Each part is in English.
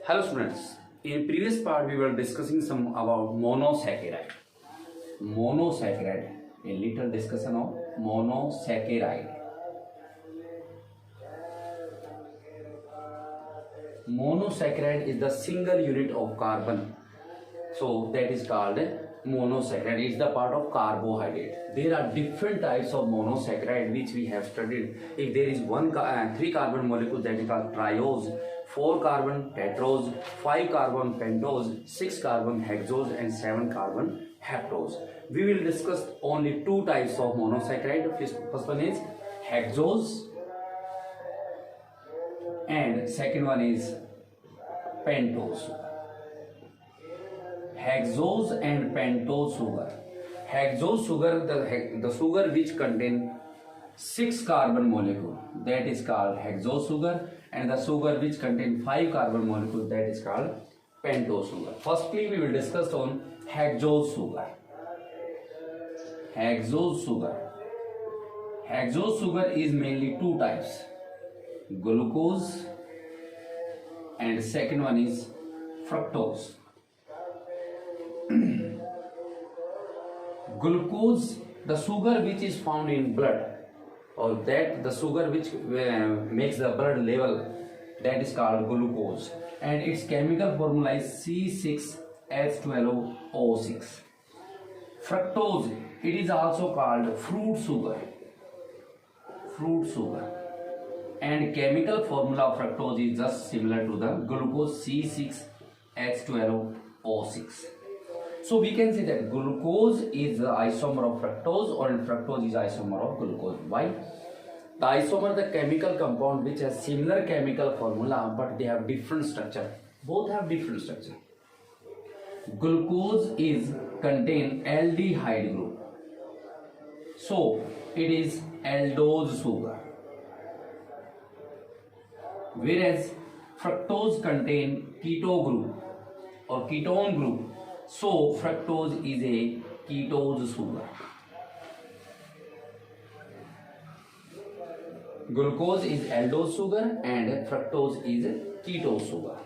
Hello students, in previous part we were discussing some about monosaccharide. Monosaccharide, a little discussion of monosaccharide. Monosaccharide is the single unit of carbon, so that is called monosaccharide. It is the part of carbohydrate. There are different types of monosaccharide which we have studied. If there is three carbon molecule, that is called triose, 4 carbon tetrose, 5 carbon pentose, 6 carbon hexose, and 7 carbon heptose. We will discuss only 2 types of monosaccharide. First one is hexose and second one is pentose. Hexose and pentose sugar. Hexose sugar, the sugar which contain 6 carbon molecule, that is called hexose sugar, and the sugar which contain 5 carbon molecule, that is called pentose sugar. Firstly, we will discuss on hexose sugar. Hexose sugar. Hexose sugar is mainly 2 types, glucose and second one is fructose. Glucose, the sugar which is found in blood, or that the sugar which makes the blood level, that is called glucose, and its chemical formula is C6H12O6. Fructose, it is also called fruit sugar. Fruit sugar, and chemical formula of fructose is just similar to the glucose, C6H12O6. So we can say that glucose is the isomer of fructose, or fructose is isomer of glucose. Why? The isomer, the chemical compound which has similar chemical formula but they have different structure. Both have different structure. Glucose is contain aldehyde group, so it is aldose sugar. Whereas fructose contain keto group or ketone group, so fructose is a ketose sugar. Glucose is aldose sugar and fructose is ketose sugar.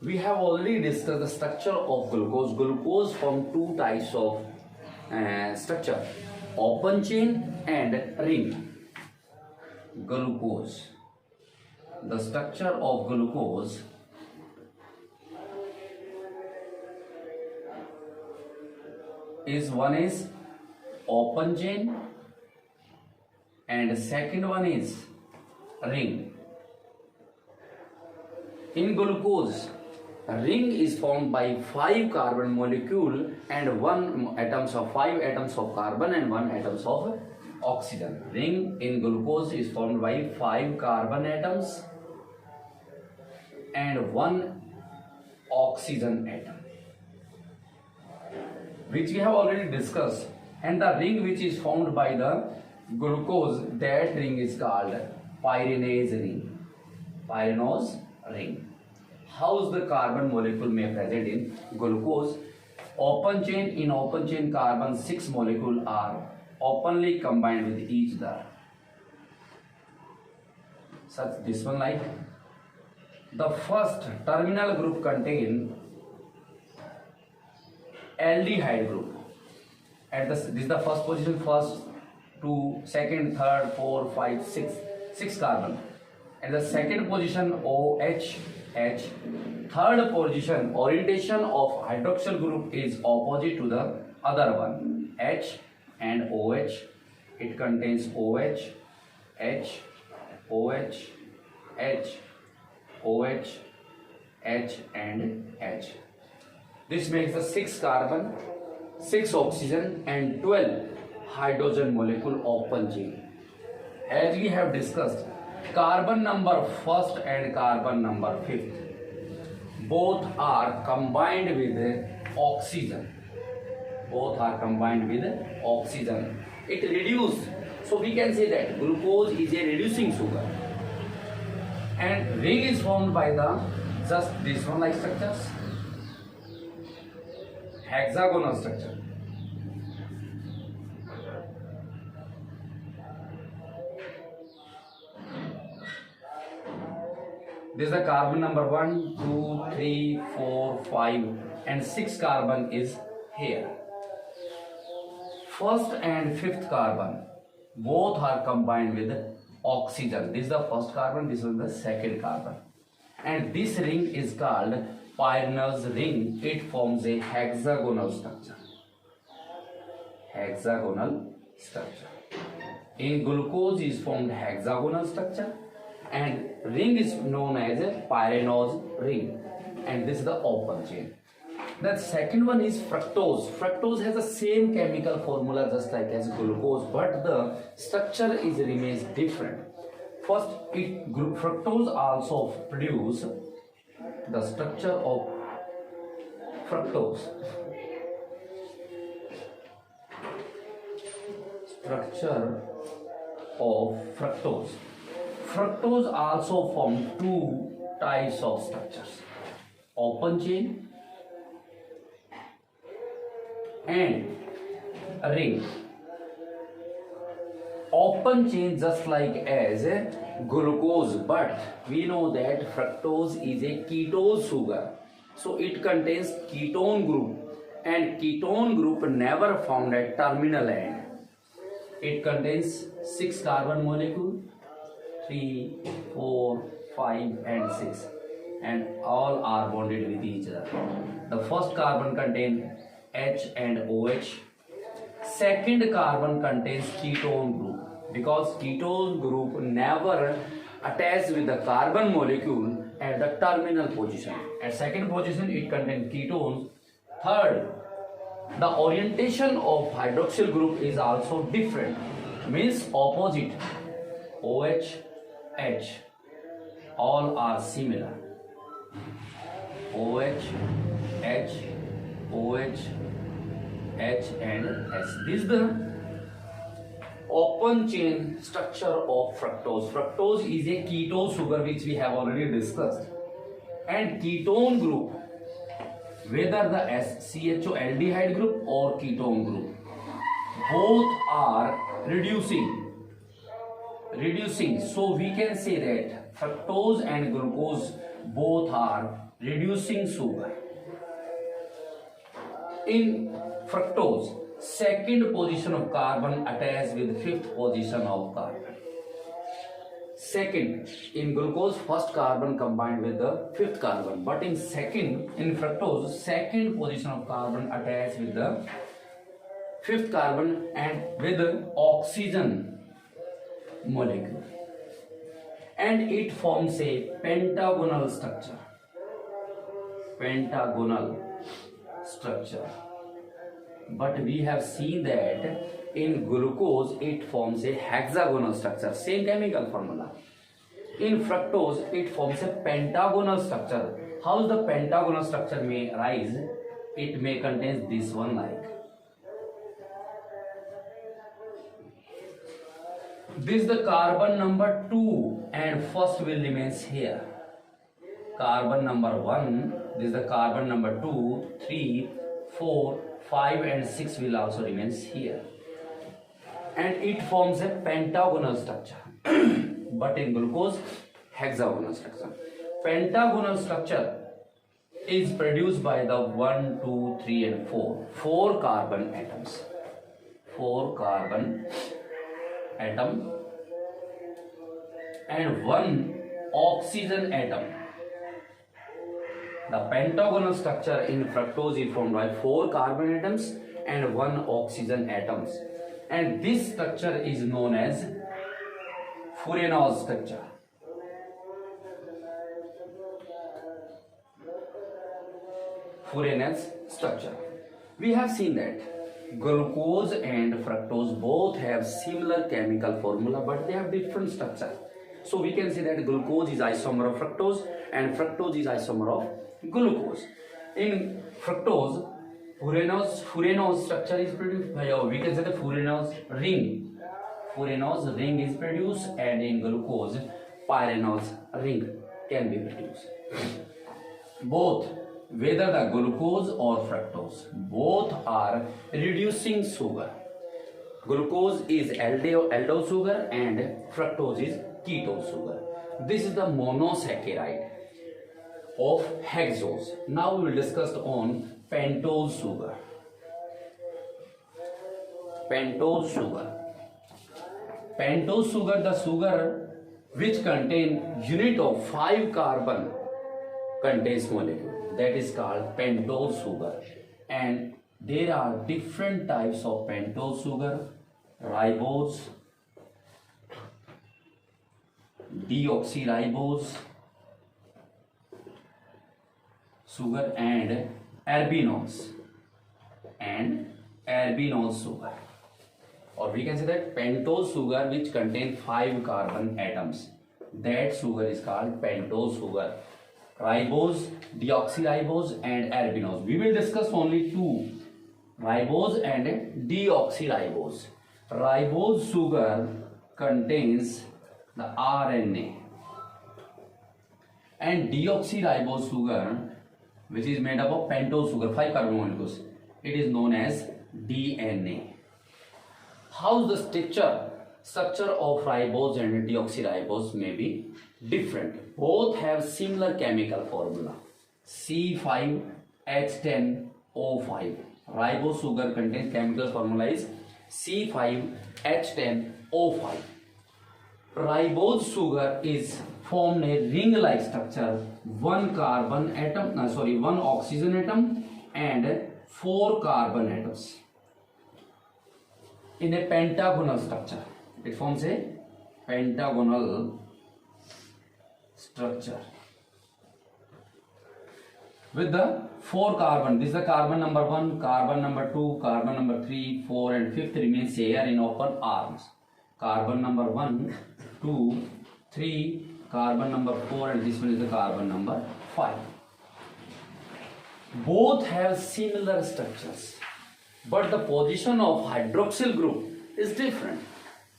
We have already discussed the structure of glucose. Glucose form 2 types of structure, open chain and ring. Glucose. The structure of glucose is one is open chain and second one is ring. In glucose, ring is formed by 5 carbon molecule and 5 atoms of carbon and 1 atoms of oxygen. Ring in glucose is formed by 5 carbon atoms and 1 oxygen atom, which we have already discussed. And the ring which is formed by the glucose, that ring is called pyranose ring. Pyranose ring. How is the carbon molecule may present in glucose? Open chain. In open chain, carbon 6 molecule are openly combined with each other. Such this one, like the first terminal group contain aldehyde group. At this is the first position, first, 2, second, third, 4, 5, 6 carbon. At the second position OH, H. Third position, orientation of hydroxyl group is opposite to the other one, H and OH. It contains OH, H, OH, H, OH, H and H. This makes the 6 carbon, 6 oxygen and 12 hydrogen molecule open chain. As we have discussed, carbon number 1st and carbon number 5th, both are combined with oxygen. Both are combined with oxygen. It reduces. So we can say that glucose is a reducing sugar. And ring is formed by the just this one like structures, hexagonal structure. This is the carbon number 1, 2, 3, 4, 5 and 6 carbon is here. First and fifth carbon both are combined with oxygen. This is the first carbon, this is the second carbon. And this ring is called Pyrenees ring. It forms a hexagonal structure. Hexagonal structure. In glucose is formed hexagonal structure and ring is known as a Pyrenees ring, and this is the open chain. The second one is fructose. Fructose has the same chemical formula just like as glucose, but the structure remains different. First, fructose also produce the structure of fructose. Structure of fructose. Fructose also form two types of structures: open chain and a ring. Open chain just like as glucose, but we know that fructose is a ketose sugar, so it contains ketone group, and ketone group never found at terminal end. It contains 6 carbon molecule, 3, 4, 5 and 6, and all are bonded with each other. The first carbon contains H and OH. Second carbon contains ketone group, because ketone group never attached with the carbon molecule at the terminal position. At second position it contains ketones. Third, the orientation of hydroxyl group is also different, means opposite. OH, H, all are similar. OH, H, OH, H and S. This is the open chain structure of fructose. Fructose is a ketose sugar which we have already discussed. And ketone group, whether the SCHO aldehyde group or ketone group, both are reducing. So we can say that fructose and glucose both are reducing sugar. In fructose, second position of carbon attached with fifth position of carbon. Second, in glucose, first carbon combined with the fifth carbon, but in fructose, second position of carbon attached with the fifth carbon and with the oxygen molecule, and it forms a pentagonal structure. But we have seen that in glucose it forms a hexagonal structure, same chemical formula. In fructose it forms a pentagonal structure. How the pentagonal structure may arise? It may contain this one like. This is the carbon number 2 and first will remains here. Carbon number 1, this is the carbon number 2, 3, 4, 5 and 6 will also remains here. And it forms a pentagonal structure. But in glucose, hexagonal structure. Pentagonal structure is produced by the 1, 2, 3 and 4. 4 carbon atoms. 4 carbon atom and 1 oxygen atom. The pentagonal structure in fructose is formed by 4 carbon atoms and 1 oxygen atoms, and this structure is known as Pyrenees structure. Pyrenees structure. We have seen that glucose and fructose both have similar chemical formula, but they have different structure. So we can say that glucose is isomer of fructose and fructose is isomer of glucose. In fructose, Pyrenees structure is produced by, we can say the Pyrenees ring. Pyrenees ring is produced, and in glucose, Pyrenees ring can be produced. Both, whether the glucose or fructose, both are reducing sugar. Glucose is aldose sugar and fructose is ketose sugar. This is the monosaccharide of hexose. Now we will discuss on pentose sugar. Pentose sugar. Pentose sugar, the sugar which contain unit of 5 carbon contains molecule, that is called pentose sugar. And there are different types of pentose sugar: ribose, deoxyribose sugar, and arbinose sugar. Or we can say that pentose sugar which contain 5 carbon atoms, that sugar is called pentose sugar. Ribose, deoxyribose, and arbinose. We will discuss only two, ribose and deoxyribose. Ribose sugar contains the RNA, and deoxyribose sugar, which is made up of pentose sugar, 5 carbon molecules, it is known as DNA. How the structure of ribose and deoxyribose may be different. Both have similar chemical formula: C5H10O5. Ribose sugar contains chemical formula is C5H10O5. Ribose sugar is formed a ring-like structure, one oxygen atom and 4 carbon atoms in a pentagonal structure. It forms a pentagonal structure with the 4 carbon. This is the carbon number 1, carbon number 2, carbon number 3, 4 and 5th remains here in open arms. Carbon number 1, 2, 3, carbon number 4, and this one is the carbon number 5. Both have similar structures, but the position of hydroxyl group is different.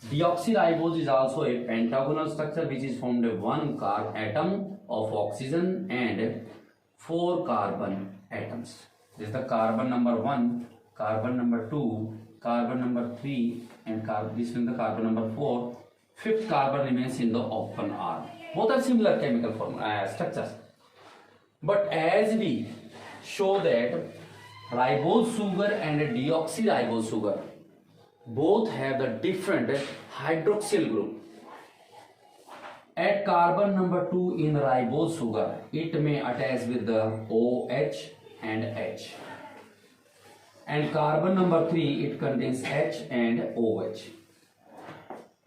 Deoxyribose is also a pentagonal structure which is formed of 1 atom of oxygen and 4 carbon atoms. This is the carbon number 1, carbon number 2, carbon number 3, and this is the carbon number 4. 5th carbon remains in the open arm. Both are similar chemical structures. But as we show that ribose sugar and deoxyribose sugar both have the different hydroxyl group. At carbon number 2 in ribose sugar, it may attach with the OH and H. And carbon number 3, it contains H and OH.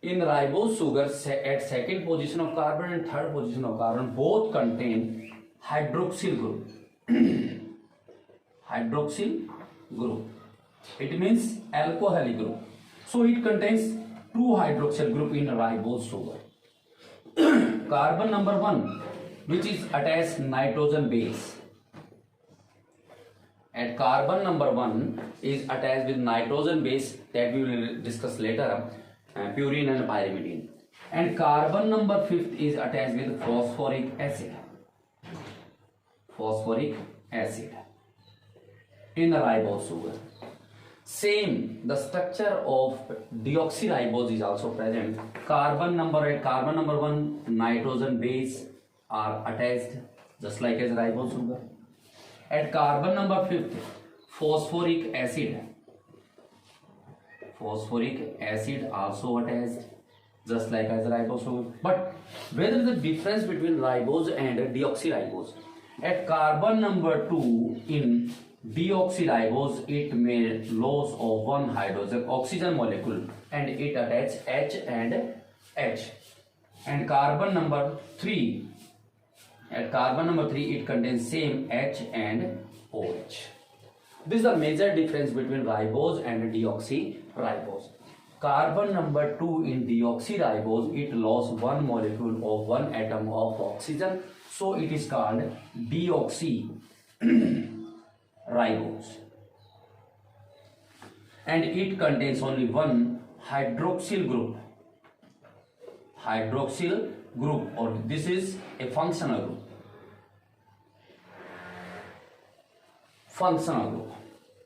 In ribose sugar, at second position of carbon and third position of carbon, both contain hydroxyl group. Hydroxyl group. It means alcoholic group. So it contains 2 hydroxyl group in ribose sugar. Carbon number 1, which is attached nitrogen base. At carbon number 1 is attached with nitrogen base that we will discuss later, purine and pyrimidine. And carbon number 5th is attached with phosphoric acid. Phosphoric acid in the ribose sugar. Same, the structure of deoxyribose is also present. Carbon number 1 nitrogen base are attached just like as ribose sugar. At carbon number 5th, phosphoric acid also attached just like as ribose sugar. But whether the difference between ribose and deoxyribose, at carbon number 2 in deoxyribose, it made loss of 1 hydrogen oxygen molecule and it attached H and H. And carbon number 3, at carbon number 3 it contains same H and OH. This is the major difference between ribose and deoxyribose. Carbon number 2 in deoxyribose, it lost 1 molecule of 1 atom of oxygen, so it is called deoxyribose. And it contains only 1 hydroxyl group, or this is a functional group.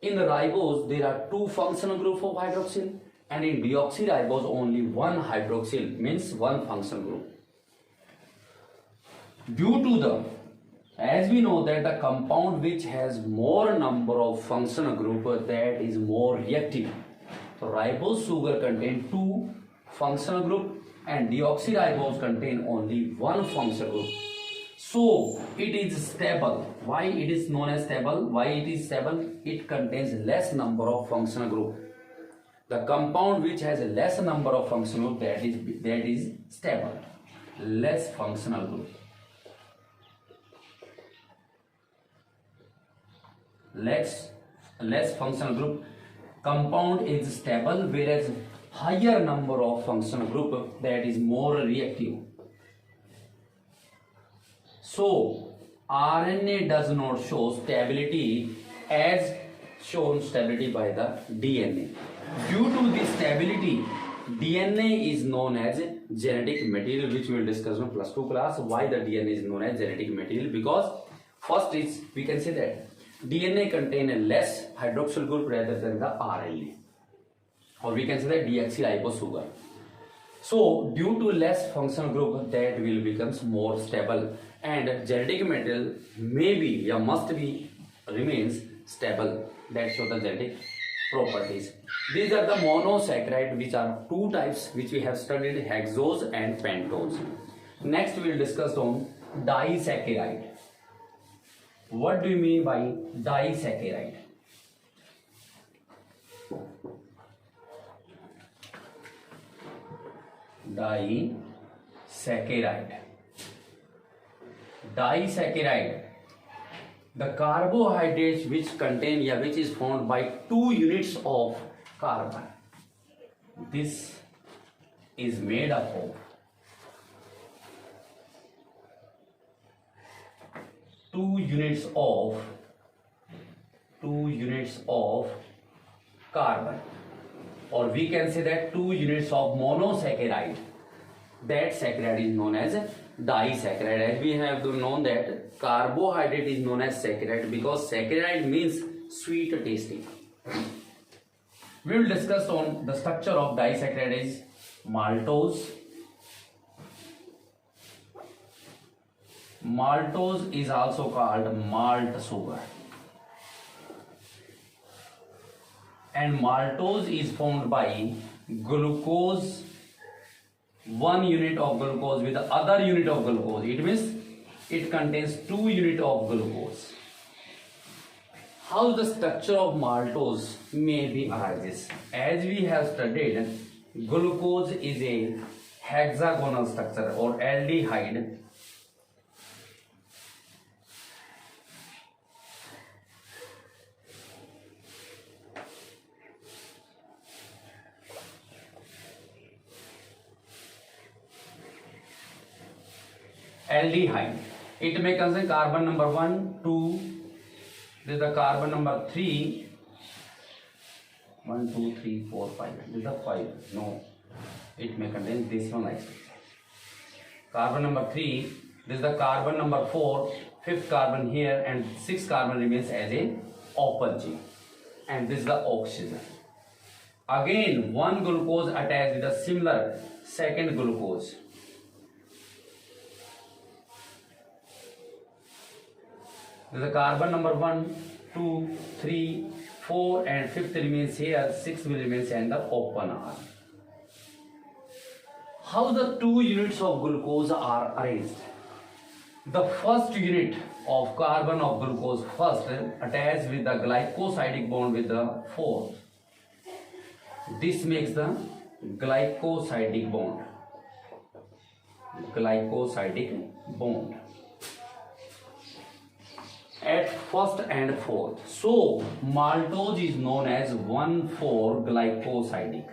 In the ribose there are 2 functional groups of hydroxyl, and in deoxyribose only 1 hydroxyl, means 1 functional group. Due to the, as we know that the compound which has more number of functional group, that is more reactive. So ribose sugar contain 2 functional group and deoxyribose contain only 1 functional group. So it is stable. Why it is known as stable? Why it is stable? It contains less number of functional group. The compound which has a less number of functional group, that is stable. Less functional group. Less functional group compound is stable, whereas higher number of functional group, that is more reactive. So RNA does not show stability as shown stability by the DNA. Due to this stability, DNA is known as genetic material, which we will discuss in +2 class. Why the DNA is known as genetic material? Because first is, we can say that DNA contain a less hydroxyl group rather than the RNA, or we can say that deoxyribose sugar. So due to less functional group, that will becomes more stable, and genetic material may be or must be remains stable. That show the genetic properties. These are the monosaccharide, which are 2 types which we have studied, hexose and pentose. Next we will discuss on disaccharide. What do you mean by disaccharide? Disaccharide, the carbohydrates which contain, which is formed by 2 units of carbon. This is made up of 2 units of carbon, or we can say that 2 units of monosaccharide. That saccharide is known as disaccharide. As we have known that carbohydrate is known as saccharide because saccharide means sweet tasting. We will discuss on the structure of disaccharide is maltose. Maltose is also called malt sugar, and maltose is formed by glucose, 1 unit of glucose with the other unit of glucose. It means it contains 2 units of glucose. How the structure of maltose may be arises? As we have studied, glucose is a hexagonal structure or aldehyde. Aldehyde. It may contain carbon number 1, 2, this is the carbon number 3, 1, 2, 3, 4, 5. This is the 5. No, it may contain this one like carbon number 3. This is the carbon number 4, 5th carbon here, and 6th carbon remains as a open chain. And this is the oxygen. Again, 1 glucose attached with a similar 2nd glucose. This is the carbon number 1, 2, 3, 4 and 5th remains here, 6th will remain in the open R. How the 2 units of glucose are arranged? The first unit of carbon of glucose first attached with the glycosidic bond with the 4th. This makes the glycosidic bond. At first and 4th. So maltose is known as 1,4-glycosidic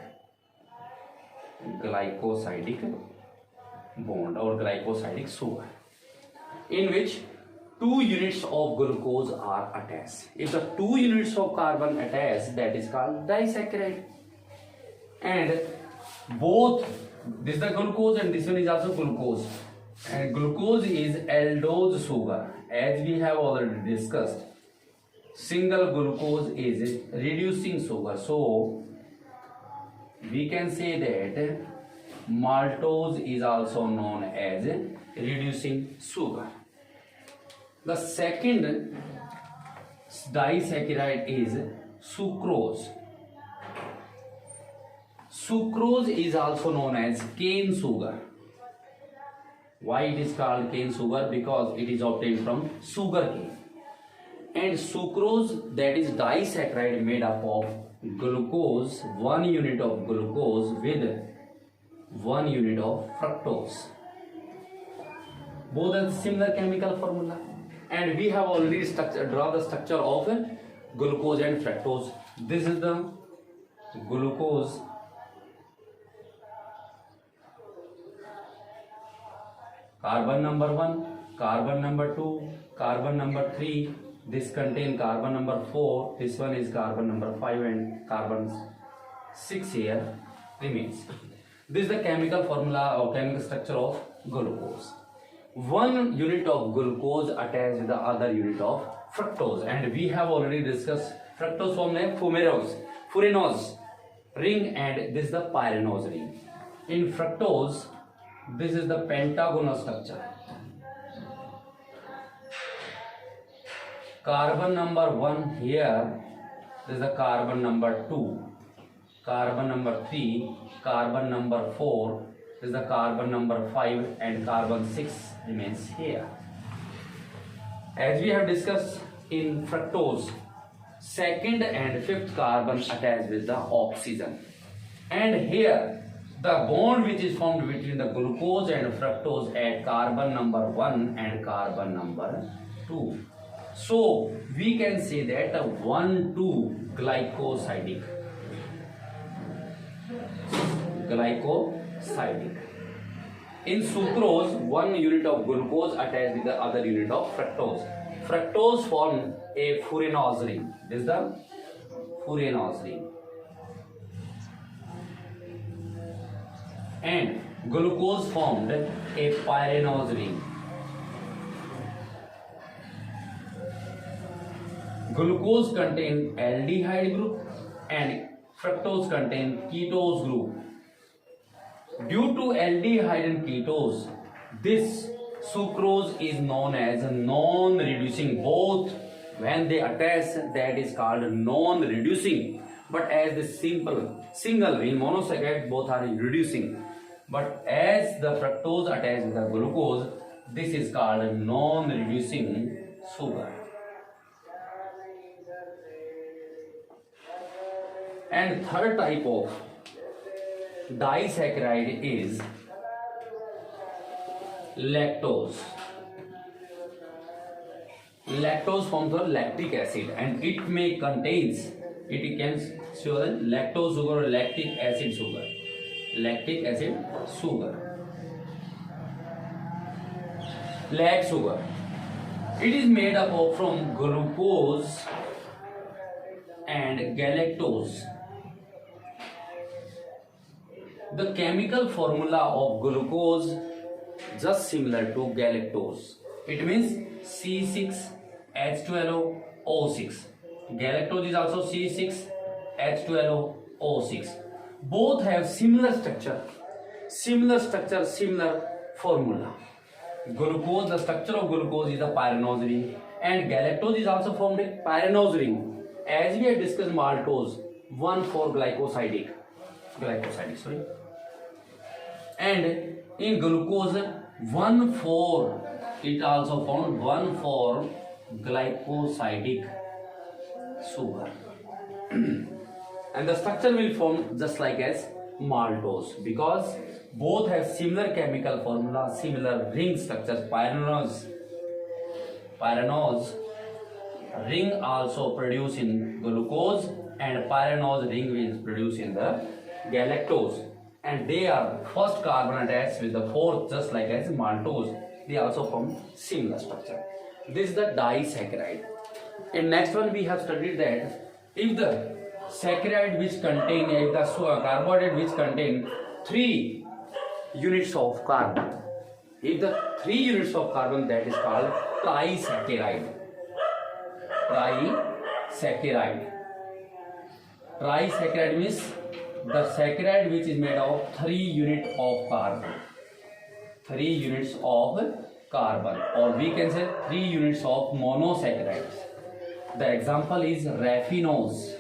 bond or glycosidic sugar, in which 2 units of glucose are attached. If the 2 units of carbon attached, that is called disaccharide. And both, this is the glucose and this one is also glucose. And glucose is aldose sugar. As we have already discussed, single glucose is reducing sugar. So we can say that maltose is also known as reducing sugar. The second disaccharide is sucrose. Sucrose is also known as cane sugar. Why it is called cane sugar? Because it is obtained from sugar cane. And sucrose, that is disaccharide made up of glucose, 1 unit of glucose with 1 unit of fructose. Both are similar chemical formula. And we have already drawn the structure of glucose and fructose. This is the glucose, carbon number 1, carbon number 2, carbon number 3. This contains carbon number 4. This one is carbon number 5 and carbon 6 here remains. This is the chemical formula or chemical structure of glucose. 1 unit of glucose attached with the other unit of fructose, and we have already discussed fructose form name furanose ring, and this is the pyranose ring. In fructose, this is the pentagonal structure. Carbon number 1 here, this is the carbon number 2, carbon number 3, carbon number 4, this is the carbon number 5, and carbon 6 remains here. As we have discussed in fructose, second and fifth carbon attached with the oxygen, and here the bond which is formed between the glucose and fructose at carbon number 1 and carbon number 2. So we can say that 1,2 glycosidic. In sucrose, 1 unit of glucose attached with the other unit of fructose. Fructose form a furanose ring. This is the furanose ring. And glucose formed a pyranose ring. Glucose contains aldehyde group and fructose contains ketose group. Due to aldehyde and ketose, this sucrose is known as non-reducing. Both when they attach, that is called non-reducing. But as the single in monosaccharide, both are reducing. But as the fructose attaches with the glucose, this is called non-reducing sugar. And third type of disaccharide is lactose. Lactose forms the lactic acid, and it can show the lactose sugar or lactic acid sugar. Lactic acid sugar. Lac sugar. It is made up of from glucose and galactose. The chemical formula of glucose just similar to galactose. It means C6H12O6. Galactose is also C6H12O6. Both have similar structure, similar formula. Glucose, the structure of glucose is a pyranose ring, and galactose is also formed a pyranose ring. As we have discussed maltose, 1,4 glycosidic, and in glucose 1,4, it also found 1,4 glycosidic sugar. And the structure will form just like as maltose, because both have similar chemical formula, similar ring structures. Pyranose ring also produced in glucose, and pyranose ring is produced in the galactose, and they are first carbon attached with the fourth, just like as maltose. They also form similar structure. This is the disaccharide. In next one we have studied that if the saccharide which contain, if the carbohydrate which contain 3 units of carbon, if the 3 units of carbon, that is called trisaccharide. Trisaccharide means the saccharide which is made of 3 units of carbon. 3 units of carbon, or we can say 3 units of monosaccharides. The example is raffinose.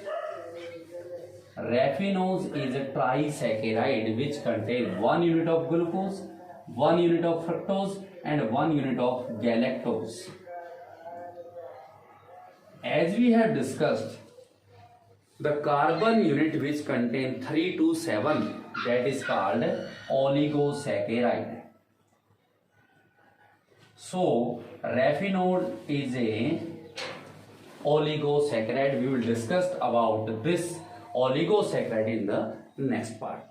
Raffinose is a trisaccharide which contains 1 unit of glucose, 1 unit of fructose and 1 unit of galactose. As we have discussed, the carbon unit which contain 3 to 7, that is called oligosaccharide. So raffinose is a oligosaccharide. We will discuss about this oligosaccharide in the next part.